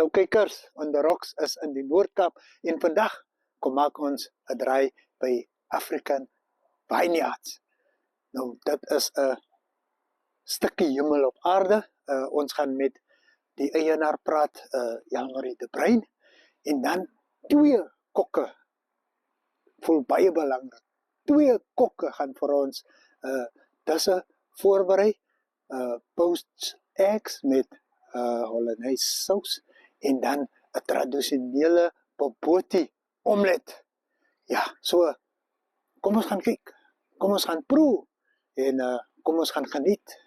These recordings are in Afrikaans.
Hallo kykers, On The Rocks is in die Noord-Kaap en vandag kom maak ons 'n draai by African Vineyards. Nou, dit is 'n stukkie hemel op aarde. Ons gaan met die eienaar praat, Jan-Marie de Bruin, en dan 2 kokke, voel baie belangrik. 2 kokke gaan vir ons disse voorberei, poached eggs met Hollandaise saus, en dan 'n tradisionele bobotie omelet. Ja, so, kom ons gaan kyk, kom ons gaan proe, en kom ons gaan geniet.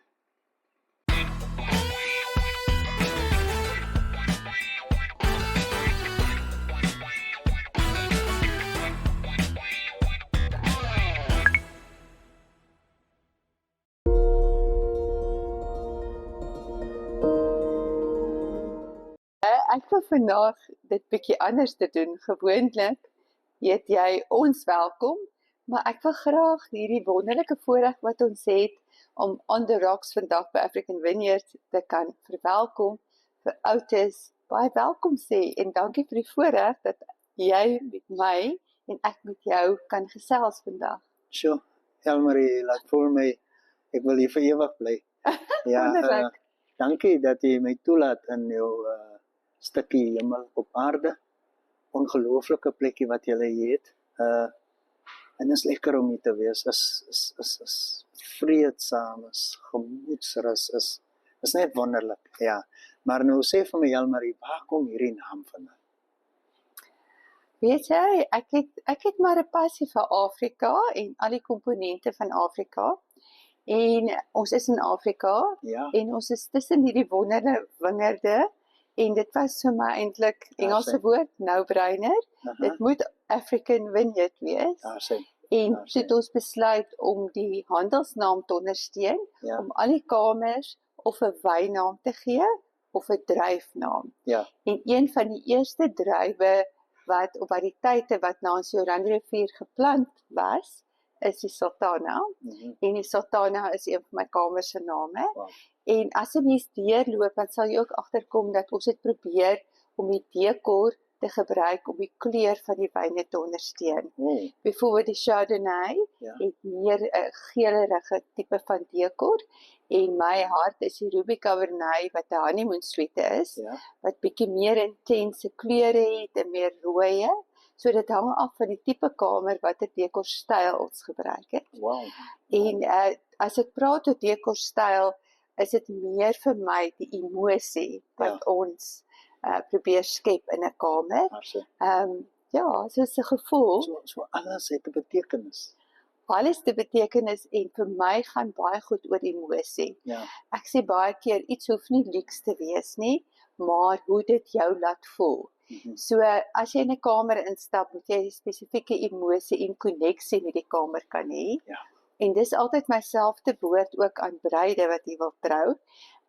Ek wil vandag dit bietjie anders te doen. Gewoonlik heet jy ons welkom, maar ek wil graag hierdie wonderlike voorreg wat ons het om On The Rocks vandag by African Vineyards te kan verwelkom, vir Otis baie welkom sê, en dankie vir die voorreg dat jy met my en ek met jou kan gesels vandag. Sjoe, Jan-Marie, laat voel my, ek wil hier vir ewig bly. Ja, dankie dat jy my toelaat in jou stukkie hemel op aarde. Ongelooflike plekkie wat jy het. En is lekker om hier te wees. Is vreedsaam, is gemoedsrus, is net wonderlik. Ja. Maar nou sê vir my, Jan-Marie, waar kom hierdie naam vandaan? Weet jy, ek het maar 'n passie vir Afrika en al die komponente van Afrika. En ons is in Afrika, Ja. en ons is tussen hierdie wingerde, en dit was vir my eintlik Engelse woord, no-brainer. Dit moet African Vineyard wees. En toe het ons besluit om die handelsnaam te ondersteun, om al die kamers of 'n wynnaam te gee, of 'n druifnaam. Ja. En een van die eerste druiwe wat op variëteite wat na ons Jordanrivier geplant was, is die Sultana. En die Sultana is een van my kamers se name. Wow. En as 'n mens deurloop, dan sal jy ook agterkom dat ons het probeer om die dekor te gebruik om die kleur van die wyne te ondersteun. Byvoorbeeld die Chardonnay het meer 'n geelerige tipe van dekor, en my hart is die Ruby Cabernet wat 'n honeymoon suite is, wat bietjie meer intense kleure het en meer rooie. So dit hang af van die tipe kamer wat 'n dekorstyl ons gebruik het. Wow. En as ek praat oor dekorstyl, is dit meer vir my die emosie wat ons probeer skep in 'n kamer. Ja, so is 'n gevoel. So alles het 'n betekenis. Alles te betekenis, en vir my gaan baie goed oor emosie. Ek sê baie keer, iets hoef nie luks te wees nie, maar hoe dit jou laat voel. So as jy in 'n kamer instap, moet jy 'n spesifieke emosie en koneksie met die kamer kan hê. En dis altyd myselfde woord ook aan bruide wat jy wil trou.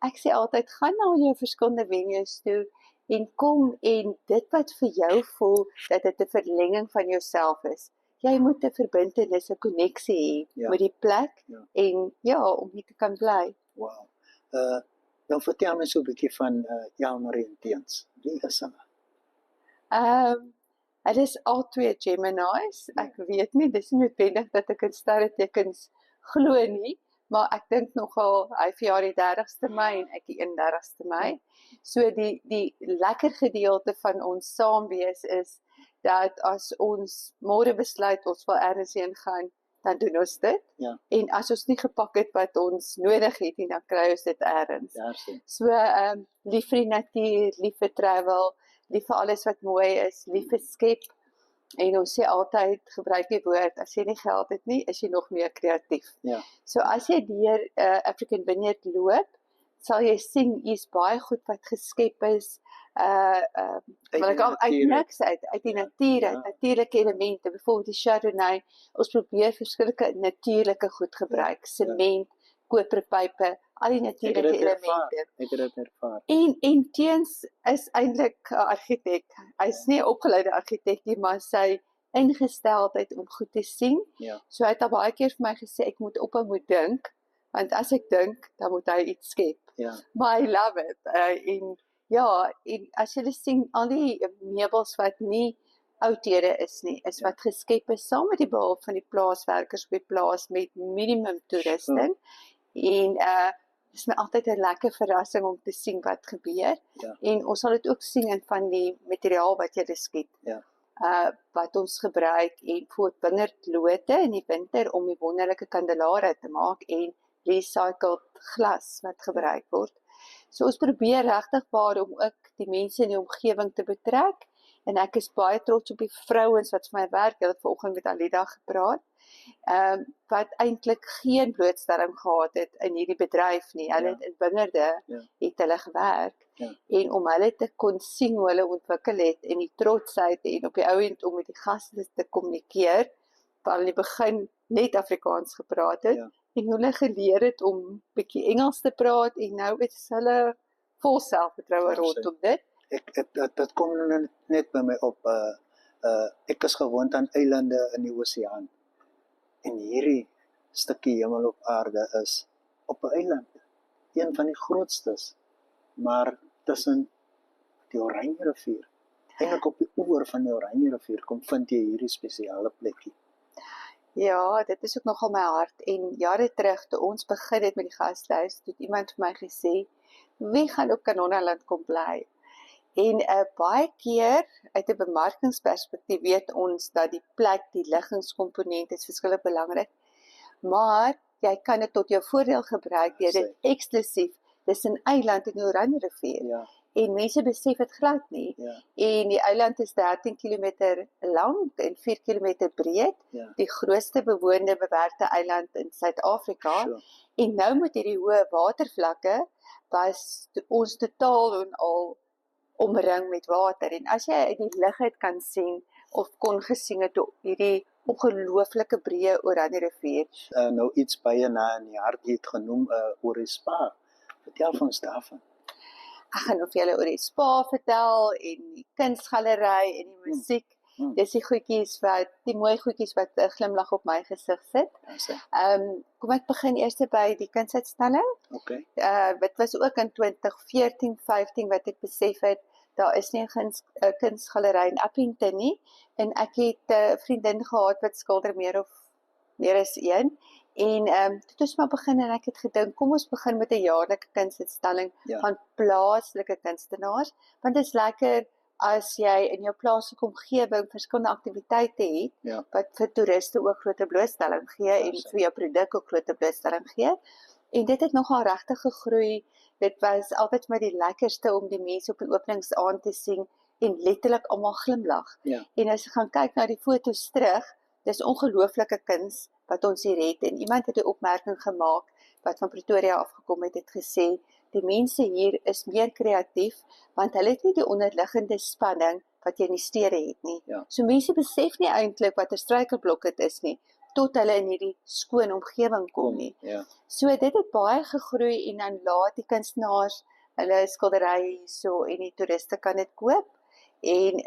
Ek sê altyd, gaan na jou verskillende venues toe en kom, en dit wat vir jou voel dat dit 'n verlenging van jouself is. Jy moet 'n verbintenis, 'n koneksie hê met die plek en om hier te kan bly. Wow. Nou vertel my so 'n bietjie van Jan-Marie Teens. Wie is hulle? Dit is al 2 Geminis. Ek weet nie, dis nie noodwendig dat ek in sterretekens glo nie, maar ek dink nogal hy verjaar die 30ste Mei en ek die 31ste Mei. So die lekker gedeelte van ons saam wees is dat as ons môre besluit ons wil ergens heen gaan, dan doen ons dit. En as ons nie gepak het wat ons nodig het nie, dan kry ons dit ergens. So lief vir die natuur, lief vir travel, lief vir alles wat mooi is, lief vir skep. En ons sê altyd, gebruik die woord, as jy nie geld het nie, is jy nog meer kreatief. So as jy deur African Vineyard loop, sal jy sien, hier's baie goed wat geskep is, uit niks uit die natuur, uit natuurlike elemente, byvoorbeeld die Chardonnay, ons probeer verskillike natuurlike goed gebruik, sement, koperpype, al die natuurlike elemente. Ek het dit ervaar. En Teens is eintlik 'n argitek. Hy's nie 'n opgeleide argitek nie, maar sy ingesteldheid om goed te sien. So hy het al baie keer vir my gesê, ek moet ophou moet dink, want as ek dink, dan moet hy iets skep. Maar I love it. En Ja, en as julle sien, al die meubels wat nie oudhede is nie, is wat geskep is saam met die behulp van die plaaswerkers op die plaas met minimum toerusting. En dis my altyd 'n lekker verrassing om te sien wat gebeur. Ja. En ons sal dit ook sien in van die materiaal wat jy skep. Ja. Wat ons gebruik en voor wingerdlote in die winter om die wonderlike kandelare te maak en recycled glas wat gebruik word. So ons probeer regtig waar om ook die mense in die omgewing te betrek en ek is baie trots op die vrouens wat vir my werk. Hulle het vanoggend met Alida gepraat. Wat eintlik geen blootstelling gehad het in hierdie bedryf nie. Hulle het in wingerde het hulle gewerk. En om hulle te kon sien hoe hulle ontwikkel het en die trotsheid en op die ou end om met die gaste te kommunikeer, wat in die begin net Afrikaans gepraat het, en hoe hulle geleer het om bietjie Engels te praat en nou is hulle vol selfvertroue rondom dit. Dit kom net by my op, ek is gewoond aan eilande in die oseaan, en hierdie stukkie hemel op aarde is op 'n eiland, een van die grootstes, maar tussen die Oranje rivier, eintlik op die oewer van die Oranje rivier, kom vind jy hierdie spesiale plekkie. Ja, dit is ook nogal my hart en jare terug toe ons begin het met die gastehuis, het iemand vir my gesê, wie gaan op Kanonnaland kom bly? En baie keer uit 'n bemarkingsperspektief weet ons dat die plek, die liggingskomponent is verskillik belangrik, maar jy kan dit tot jou voordeel gebruik deur dit eksklusief, dis 'n eiland in die Oranje rivier. En mense besef dit glad nie. En die eiland is 13 km lank en 4 km breed, die grootste bewoonde bewerkte eiland in Suid-Afrika. En nou met hierdie hoë watervlakke was ons totaal en al omring met water. En as jy uit die lug uit kan sien of kon gesien het hierdie ongelooflike breë Oranje rivier. Nou iets baie na in die hart, jy het genoem oor die spa. Vertel vir ons daarvan. Ek gaan nog vir julle oor die spa vertel en die kunsgalery en die musiek. Dis die mooi goedjies wat 'n glimlag op my gesig sit. Kom ek begin eers by die kunsuitstalling. Dit was ook in 2014-15 wat ek besef het, daar is nie 'n kunsgalery in Appington nie, en ek het 'n vriendin gehad wat skilder meer as een, en toe het ons maar begin en ek het gedink, kom ons begin met 'n jaarlike kunsuitstalling van plaaslike kunstenaars, want dit is lekker as jy in jou plaaslike omgewing verskillende aktiwiteite het, wat vir toeriste ook groter blootstelling gee en vir jou produk ook groter blootstelling gee. En dit het nogal regtig gegroei. Dit was altyd vir my die lekkerste om die mense op die openingsaand te sien en letterlik almal glimlag. En as jy gaan kyk na die foto's terug, dis ongelooflike kuns wat ons hier het. En iemand het 'n opmerking gemaak wat van Pretoria afgekom het gesê, die mense hier is meer kreatief, want hulle het nie die onderliggende spanning wat jy in die stede het nie. So mense besef nie eintlik wat 'n struikelblok dit is nie, tot hulle in hierdie skoon omgewing kom nie. So dit het baie gegroei en dan laat die kunstenaars hulle skilderye hierso en die toeriste kan dit koop. En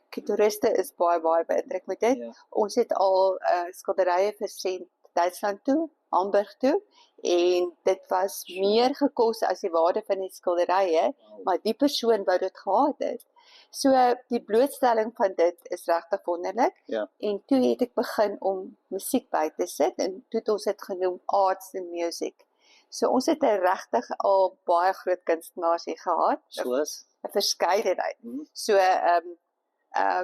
toeriste is baie beïndruk met dit. Ons het al skilderye versend Duitsland toe, Hamburg toe, en dit was meer gekos as die waarde van die skilderye, maar die persoon wou dit gehad het. So die blootstelling van dit is regtig wonderlik. En toe het ek begin om musiek by te sit en toe het ons dit genoem Arts and Music. So ons het regtig al baie groot kunstenaars hier gehad. Soos 'n verskeidenheid. So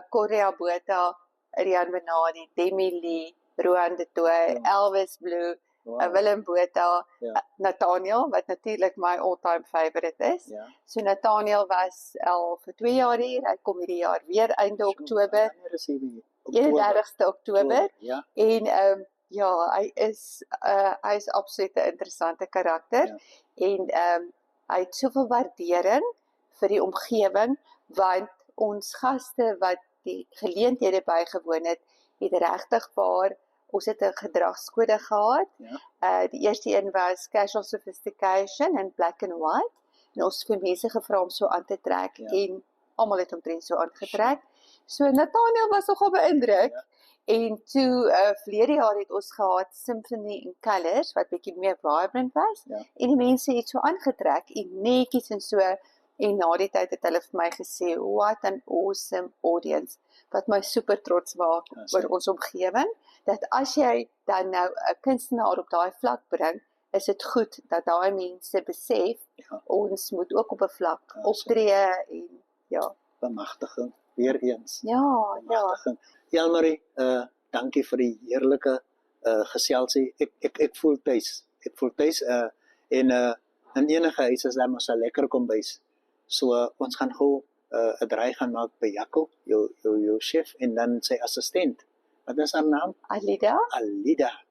Correa Botha, Rian Benadi, Demi Lee, Rohan de Tooy, Elvis Blue, Willem Botha, Nathaniel, wat natuurlik my all-time favorite is. So Nathaniel was al vir 2 jaar hier, hy kom hierdie jaar weer einde Oktober, 31ste Oktober, en hy is absoluut 'n interessante karakter, en hy het soveel waardering vir die omgewing, want ons gaste wat die geleenthede bygewoon het regtig waar, ons het 'n gedragskode gehad. Die eerste een was Casual Sophistication in Black and White, en ons het vir mense gevra om so aan te trek, en almal het omtrent so aangetrek. So Nathaniel was nogal beïndruk, en toe verlede jaar het ons gehad Symphony in Colours, wat bietjie meer vibrant was, en die mense het so aangetrek, en netjies en so, En na die tyd het hulle vir my gesê, what an awesome audience, wat my super trots maak oor ons omgewing, dat as jy dan nou 'n kunstenaar op daai vlak bring, is dit goed dat daai mense besef, ons moet ook op 'n vlak optree en Bemagtiging, weer eens. Ja. Bemagtiging. Elmarie, dankie vir die heerlike geselsie. Ek voel tuis. Ek voel tuis en in enige huis is daar mos 'n lekker kombuis. So ons gaan gou 'n draai gaan maak by Jaco, jou chef en dan sy assistent. Wat is haar naam? Alida,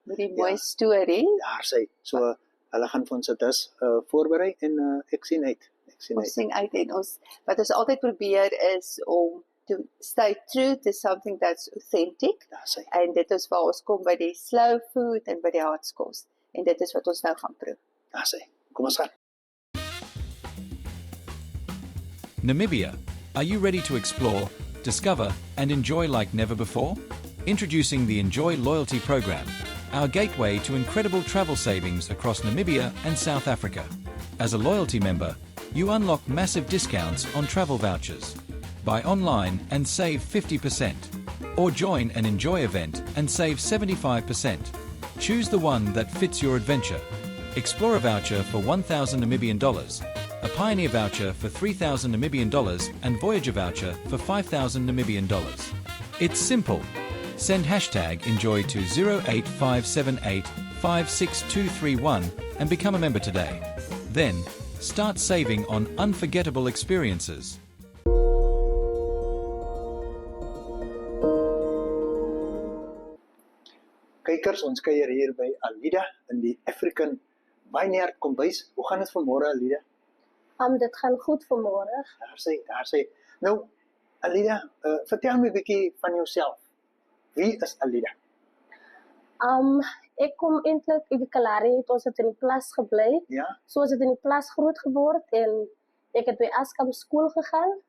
met die mooi storie. Daar sy. So hulle gaan vir ons dit voorberei en ek sien uit. Ons sien uit en wat ons altyd probeer is om to stay true to something that's authentic. Daar sy. En dit is waar ons kom by die slow food en by die hartskos. En dit is wat ons nou gaan proe. Daar sy. Kom ons gaan. Namibia. Are you ready to explore, discover, and enjoy like never before? Introducing the Enjoy Loyalty Program, our gateway to incredible travel savings across Namibia and South Africa. As a loyalty member, you unlock massive discounts on travel vouchers. Buy online and save 50%. Or join an Enjoy event and save 75%. Choose the one that fits your adventure. Explore a voucher for 1,000 Namibian dollars, a Pioneer voucher for 3,000 Namibian dollars, and Voyager voucher for 5,000 Namibian dollars. It's simple. Send hashtag Enjoy to 08578 56231 and become a member today. Then, start saving on unforgettable experiences. Kykers, ons kuier hier by Alida in die African Vineyard kombuis. Hoe gaan dit vanmôre, Alida? Dit gaan goed vanmôre. Daar sy. Nou, Alida, vertel my 'n bietjie van jouself. Wie is Alida? Ek kom eintlik uit die Kalahari, ons het in die plas gebly. Ja? So ons het in die plas groot geword en ek het by Askamp skool gegaan.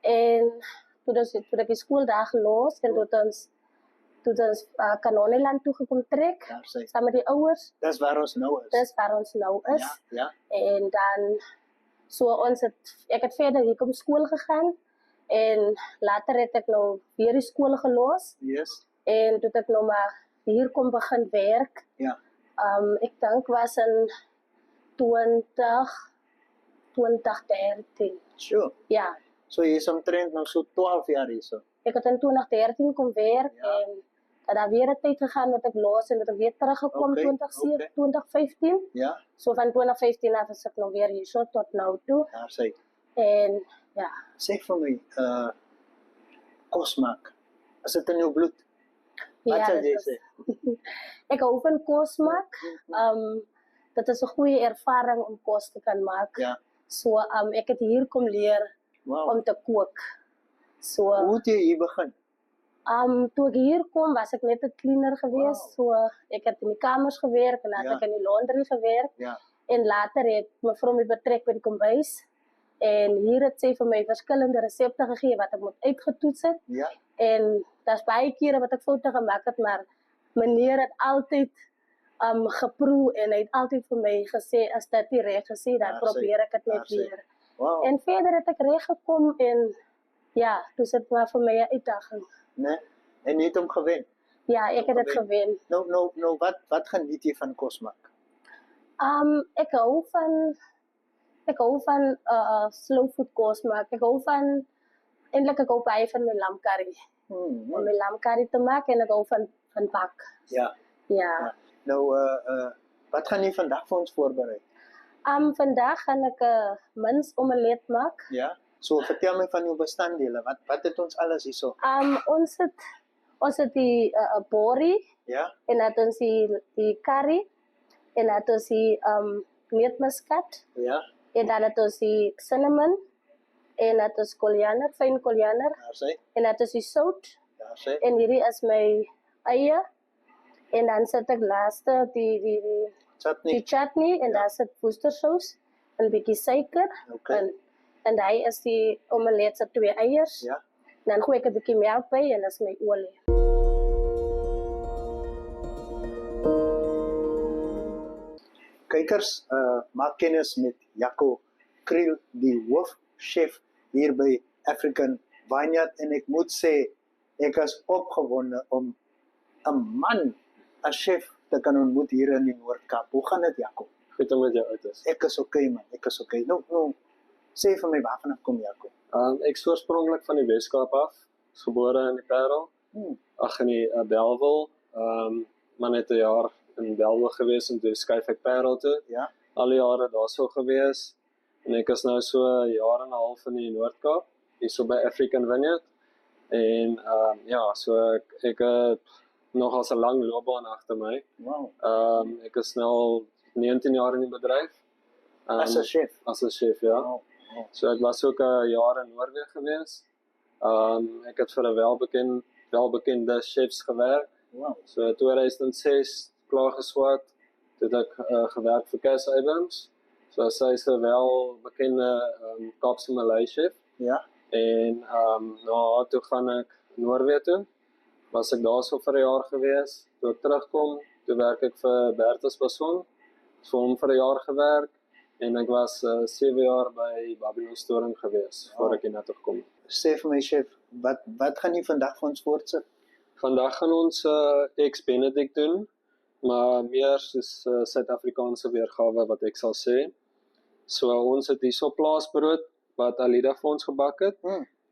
En toe ek die skool daar gelos en toe ons Kanoneland toe gekom trek, Daar sy. saam met die ouers. Dis waar ons nou is. Dis waar ons nou is. Ja. En dan, ek het verder hier kom skool gegaan. En later het ek nou weer die skool gelos. Yes. En toe het ek nou maar hier kom begin werk. Ja. Ek dink was in 2013. Sure. Ja, So jy is omtrent nou so 12 jaar hier so. ek het in 2013 kom werk Ja. en dat daar weer 'n tyd gegaan wat ek los en dat ek weer teruggekom Okay, 2015. Ja, So van 2015 af is ek nou weer hier so tot nou toe. daar sy. En ja, Sê vir my, kos maak. Is dit in jou bloed? Wat ja, sal dit jy is- sê? ek hou van kos maak. Dit is 'n goeie ervaring om kos te kan maak. Ja. So ek het hier kom leer Wow. om te kook. So Hoe het jy hier begin? toe ek hier kom was ek net 'n cleaner gewees. Wow. So ek het in die kamers gewerk en dan Ja. het ek in die laundry gewerk. Ja. En later het mevrou my betrek by die kombuis. En hier het sy vir my verskillende resepte gegee wat ek moet uitgetoets het. Ja. En daar's baie kere wat ek foute gemaak het, maar meneer het altyd geproe en hy het altyd vir my gesê as dit nie reg is nie, dan Daar probeer ek dit net daar sê. weer. Wow. En verder het ek reg gekom en ja, dis dit maar vir my 'n uitdaging. Nee. En jy het hom gewen. Ja, ek het dit gewen. Nou wat geniet jy van kos maak? Ek hou van slow food kos maak. Ek hou baie van my lamcurry. Om my lamcurry te maak en ek hou van bak. Ja. Ja. Nou wat gaan jy vandag vir ons voorberei? Vandag gaan ek 'n minsomelet maak. Ja. So vertel my van jou bestanddele. Wat het ons alles hierso? Ons het die bori Ja. en dan ons die curry en dan ons die neutmuskat Ja. en dan het ons die cinnamon en dan ons koriander, fyn koriander Daar sy. en dan ons die sout Daar sy. en hierdie is my eie en dan sit ek laaste die Chutney. chutney en dan sit worcestersaus en 'n bietjie suiker Okay. en hy is die omelet se 2 eiers. Ja. Dan gooi ek 'n bietjie melk by en dis my olie. Kykers, maak kennis met Jaco Kriel, die chef hier by African Vineyard en ek moet sê, ek is opgewonde om 'n man as chef te kan ontmoet hier in die Noord-Kaap. Hoe gaan dit, Jaco? Goed om met jou uit is. Ek is okay man, ek is okay. Nou, sê vir my waarvan kom Jaco? Ek is oorspronklik van die Weskaap af, is gebore in die Parel, in die Bellville, maar net 'n jaar in Bellville gewees en toe skuif ek Parel toe. Ja. Al die jare daar so gewees en ek is nou so 'n jaar en 'n half in die Noord-Kaap, hier so by African Vineyard. En so ek het nogal 'n lang loopbaan agter my. Wow. Ek is nou al 19 jaar in die bedryf. As 'n chef. As 'n chef, ja. Wow. So ek was ook 'n jaar in Noorwe gewees. Ek het vir 'n welbekende chefs gewerk. Wow. So 2006 klaar geswat, toe het ek gewerk vir Cas Abrams. So sy is 'n welbekende Kaapse Malay chef. Ja. En toe gaan ek Noorwe toe. Was ek daar so vir 'n jaar gewees. Toe ek terugkom, toe werk ek vir Bertus Passon. So hom vir 'n jaar gewerk. En ek was 7 jaar by Babylon Storing gewees, voor ek hier na toe gekom. Sê vir my chef, wat gaan jy vandag vir ons voortsit? Vandag gaan ons Eggs Benedict doen, maar meer soos Suid-Afrikaanse weergawe wat ek sal sê. So ons het hierso plaasbrood wat Alida vir ons gebak het,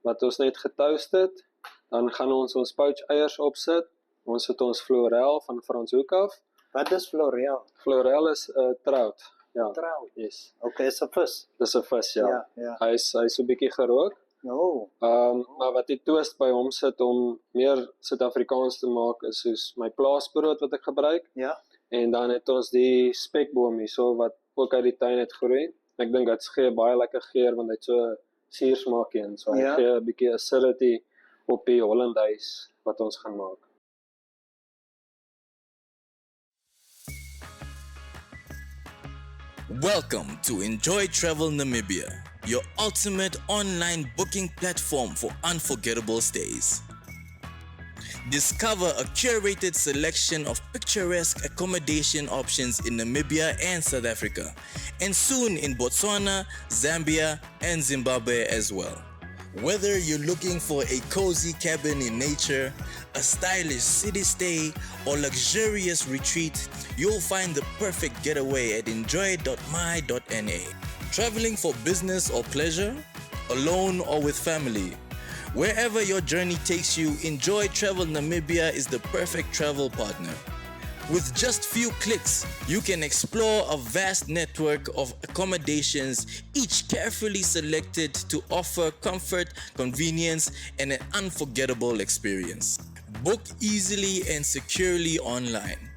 wat ons net getoast het. Dan gaan ons pouch eiers opsit. Ons het ons florel van Frans Hoek af. Wat is florel? Florel is trout. Ja. Trout. Yes. Okay, is 'n vis. Dis 'n vis, ja. Ja. Hy is so 'n bietjie gerook. Oh. Maar wat die toast by hom sit om meer Suid-Afrikaans te maak is soos my plaasbrood wat ek gebruik. Ja. En dan het ons die spekboom hierso wat ook uit die tuin het groei. Ek dink dit gee baie lekker geur want dit so suursmaak en so hy gee 'n bietjie acidity op die Hollandaise wat ons gaan maak. Welcome to Enjoy Travel Namibia, your ultimate online booking platform for unforgettable stays. Discover a curated selection of picturesque accommodation options in Namibia and South Africa, and soon in Botswana, Zambia, and Zimbabwe as well. Whether you're looking for a cozy cabin in nature, a stylish city stay, or luxurious retreat, you'll find the perfect getaway at enjoy.my.na. Traveling for business or pleasure? Alone or with family? Wherever your journey takes you, Enjoy Travel Namibia is the perfect travel partner. With just few clicks, you can explore a vast network of accommodations, each carefully selected to offer comfort, convenience, and an unforgettable experience. Book easily and securely online.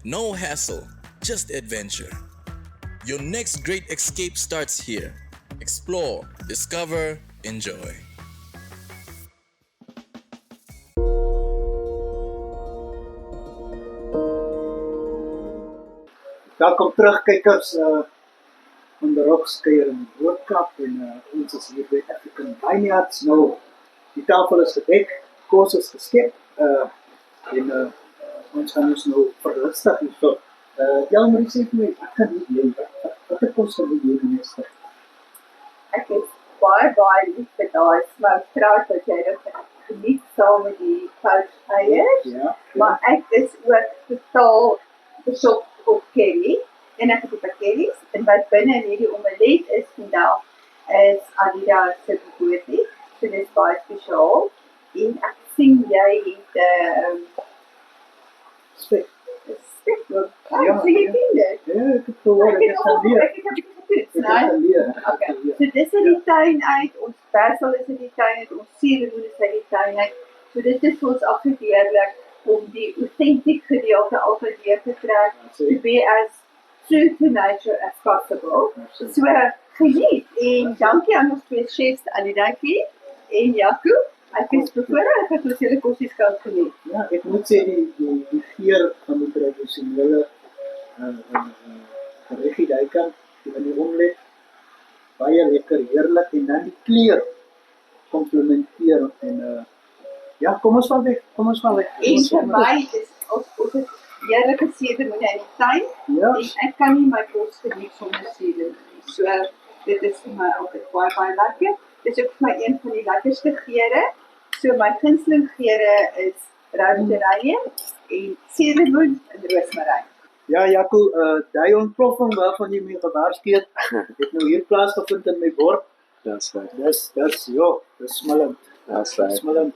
No hassle, just adventure. Your next great escape starts here. Explore, discover, enjoy. Welkom terug kykers van die Rokskuier in die Noord-Kaap en ons is hier by African Vineyards. Nou, die tafel is gedek, kos is geskep en ons gaan ons nou verlustig hierso. Maar sê vir my, wat kan jy doen? Wat het kos gaan jy doen meester? Ek is baie lief vir daai smoked trout wat jy dit geniet saam met die poached eiers. Ja. Maar ek is ook totaal besoek op curry en ek het 'n curries en wat binne in hierdie omelet is vandag is Alida se boertie. So dit is baie spesiaal. En ek sien jy het Spek. spekboom. Ja, So jy ken dit. Ja, ek het gehoor, ek het geleer. Ek het getoets, Ek nee. het geleer. Okay, so dis uit die tuin uit, ons basil is uit die tuin uit, ons suurlemoen is uit die tuin uit. So dit is vir ons afgedeerlik om die authentic gedeelte altyd weer te trek, to be as true to nature as possible. So geniet en dankie aan ons twee chefs, Alida en Jaco. Ek is bevoorreg dat ons julle kosies kan geniet. Ja, ek moet sê die geur van die tradisionele gereggie daai in die omelet, baie lekker, heerlik en dan die kleur komplementeer en ja, kom ons van weg. En vir my is ons het heerlike suurlemoene in die tuin Ja. en ek kan nie my kos geniet sonder suurlemoen nie. So Dit is vir my altyd baie lekker. Dit is ook vir my een van die lekkerste geure. So my gunsteling geure is rose geranium en cedarwood en roosmaryn. Ja, Jaco, die ontploffing waarvan jy my gewaarsku het nou hier plaasgevind in my bord. Dis reg. Dis smillend. Dis reg. Smillend.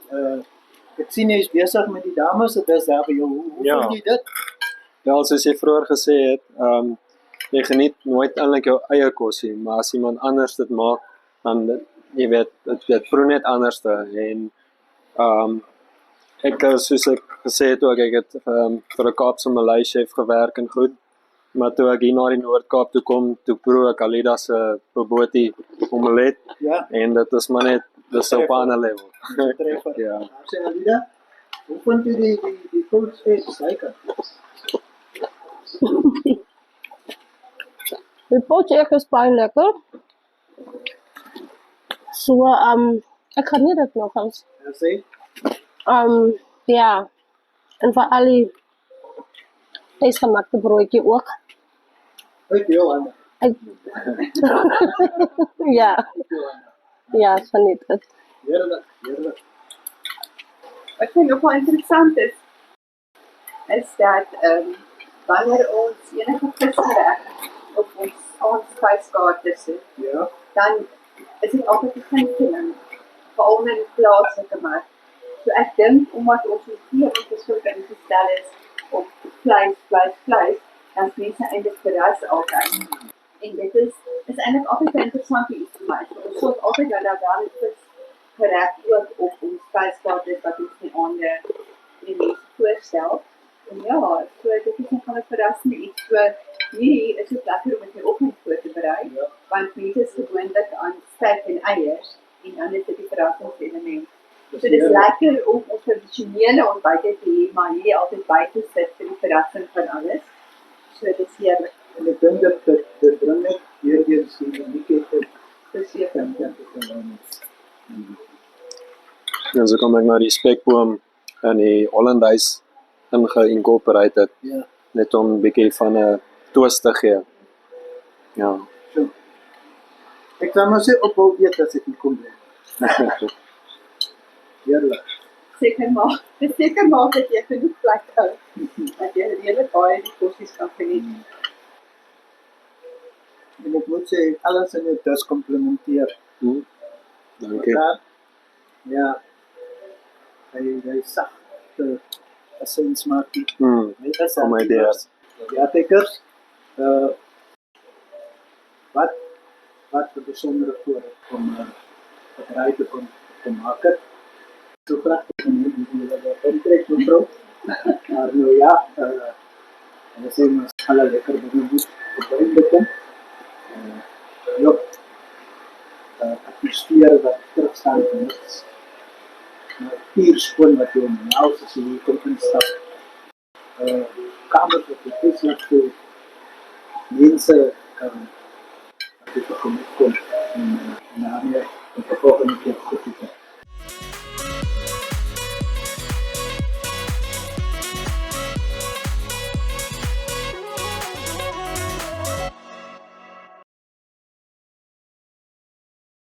Ek sien jy is besig met die dames, dit is daar by jou. Hoe Ja. vind jy dit? Wel, soos jy vroeër gesê het, jy geniet nooit eintlik jou eie kos nie, maar as iemand anders dit maak, dan jy weet, dit proe net anders en ek soos ek gesê het ook, ek het vir 'n Kaapse Malay chef gewerk en goed, maar toe ek hier na die Noord-Kaap toe kom, toe proe ek Alida se bobotie omelet Ja, en dit is maar net, dis op 'n ander level. treffer. Ja. Sê Alida, hoe vind jy die food space lekker? Die potjie is baie lekker. So, ek geniet dit nogals. Ja, sê? Ja, en veral die huisgemaakte broodjie ook. Uit jou hande. Ja, ja, geniet dit. Heerlijk. Wat vir nog wel interessant is dat wanneer ons enige visreg op ons spyskaarte sit, Ja, dan is dit altyd 'n gunsteling, veral in die plaaslike mark. So ek dink omdat ons hier so ingestel is op vleis, dan is mense eintlik verras altyd. En dit is eintlik altyd 'n interessante iets vir my. So ons sorg altyd dat daar wel 'n visgereg ook op ons spyskaarte wat ons nie aan die mense voorstel. En ja, so dit is nogal 'n verrassende iets. So hierdie is ook lekker om met my oggend voor te berei, want mense is gewoonlik aan steak en eiers en dan is dit die verrassingselement. So dit is lekker om ons tradisionele ontbyte te hê, maar hier altyd by te sit vir die verrassing van alles. So dit is heerlik. en ek dink dit bring net weer eens die uniekheid op. Verseker. En so kom ek na die spekboom en die Hollandaise incorporate het, Ja, net om 'n bietjie van 'n twist te gee. Ja. so. Ek kan maar sê ophou eet as ek nie kom bly. Heerlijk. Seker maak dat jy genoeg plek hou. Dat jy regtig baie die kosies kan geniet. En ek moet sê, alles in jou dis komplementeer. Dankie. Daar, ja, hy sagte essensmaakie. Hy is Kom my deur. Ja, tekers. Wat 'n besondere voorreg om bedryf te maak het. So graag om dit intrek mevrou. Maar nou ja, en sê ons alle lekker dinge moet bekom. Ja, atmosfeer wat terugstaan van niks. Puur skoon wat jy om nou as jy hier kom instap. Kamers wat jy is wat jy mense kan dit kom en daarmee op 'n volgende keer